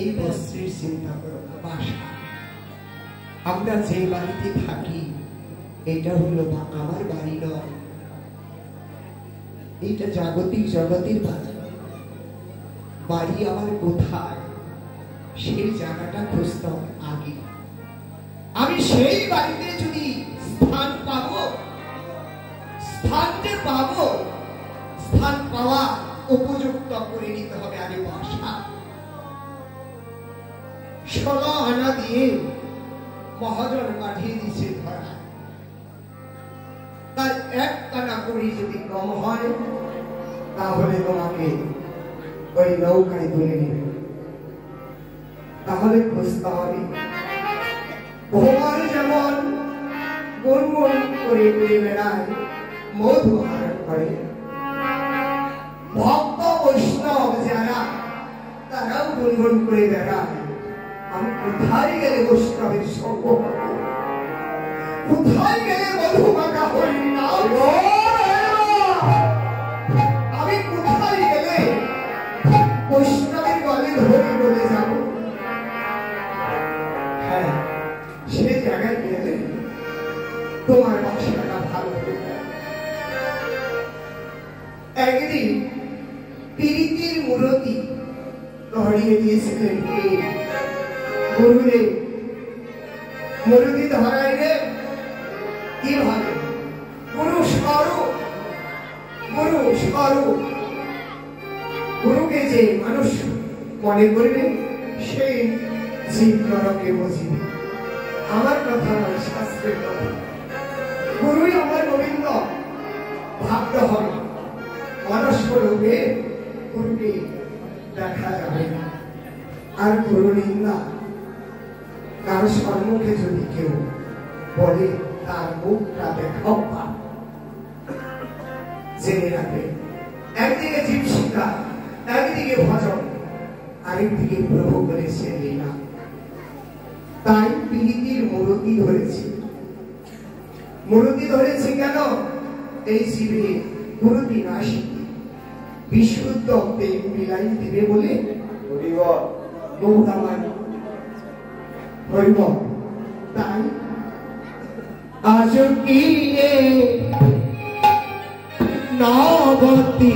এই বস্ত্রের চিন্তা করো বাসা। আমরা যে বাড়িতে থাকি এটা হলো আমার বাড়ি নয়, এটা জাগতিক জগতের বাড়ি। বাড়ি আমার কোথায় সেই জায়গাটা খুঁজতে হবে আগে। আমি সেই বাড়িতে যদি স্থান পাবো, স্থান যে পাবো, স্থান পাওয়া উপযুক্ত করে নিতে হবে আগে বাসা। 16 আনা দিয়ে মহাজন পাঠিয়ে দিচ্ছে ধরা, তার 1 আনা করে যদি কম হয় তাহলে তোমাকে ওই নৌকায় তুলে নেবে। তাহলে খুঁজতে হবে ভগবান যেমন গুনগুন করে ঘুরে বেড়ায়, মধু আহরণ করে, ভক্ত বৈষ্ণব যারা তারাও গুনগুন করে বেড়ায়। আমি কোথায় গেলে বৈষ্ণবের সঙ্গ হবে, কোথায় গেলে মধু মাখা হরি না, আমি কোথায় গেলে বৈষ্ণবের গলে ধরে বলে যাব। হ্যাঁ, সে জায়গায় গেলে তোমার বাসাটা ভালো হবে। একদিন পীড়িতের মূরতি ধরিয়ে দিয়েছিলেন গুরুদেব। মূরতি ধরাই রে কিভাবে? গুরু স্বরূপ, গুরু স্বরূপ। গুরুকে যে মানুষ মনে করবে সেই জীব নরকে বুঝিবে। আমার কথা নয়, শাস্ত্রের কথা। গুরুই আমার গোবিন্দ ভাবতে হবে। মনস্বরূপে গুরুকে দেখা যাবে না। আর গুরু নিন্দা কারো সম্মুখে যদি কেউ বলে তার মুখটা দেখাও পাপ। জেনে রাখবে, একদিকে জীব শিক্ষা, একদিকে ভজন, আরেকদিকে প্রভু করেছে লীলা। তাই পীড়িতির মূরতি ধরেছি। মূরতি ধরেছি কেন? এই জীবে মূরতি না শিখে বিশুদ্ধ প্রেম মিলাই দিবে বলে হইব। তাই আজ কি নবতী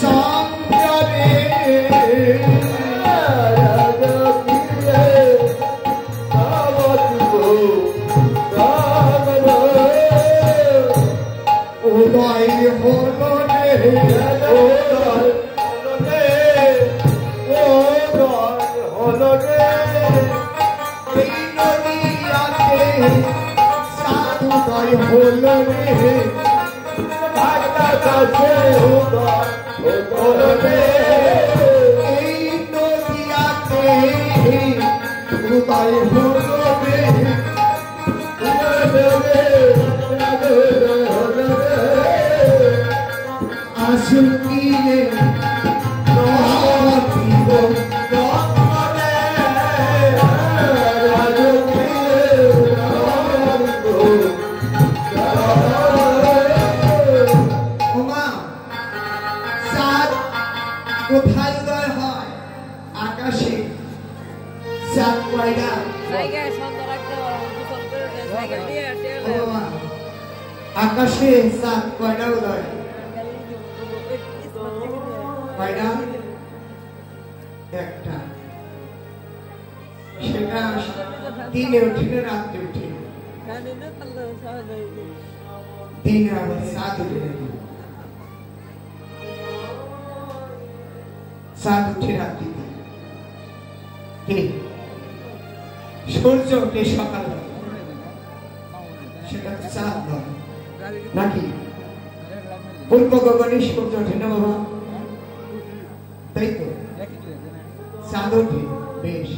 সংগ্রামে উদয় হলো রে, হলো রে এই নদীয়াতে সাধুদয় হলো রে, হলো রে এই নদীয়াতে উদয় হলো রে, আসুন কি কোথায় উদয় হয়? আকাশে। চাঁদ কয়টা? আকাশে চাঁদ কয়টা উদয়? কয়টা? একটা। সেটা দিনে উঠে না রাত্রে উঠে? দিনে আবার চাঁদ উঠে নাকি? চাঁদ উঠে রাত্রিতে, সূর্য উঠে সকাল, সেটা চাঁদ নয় নাকি? পূর্ব গগনে সূর্য ওঠে না বাবা, তাই তো? চাঁদ ওঠে, বেশ।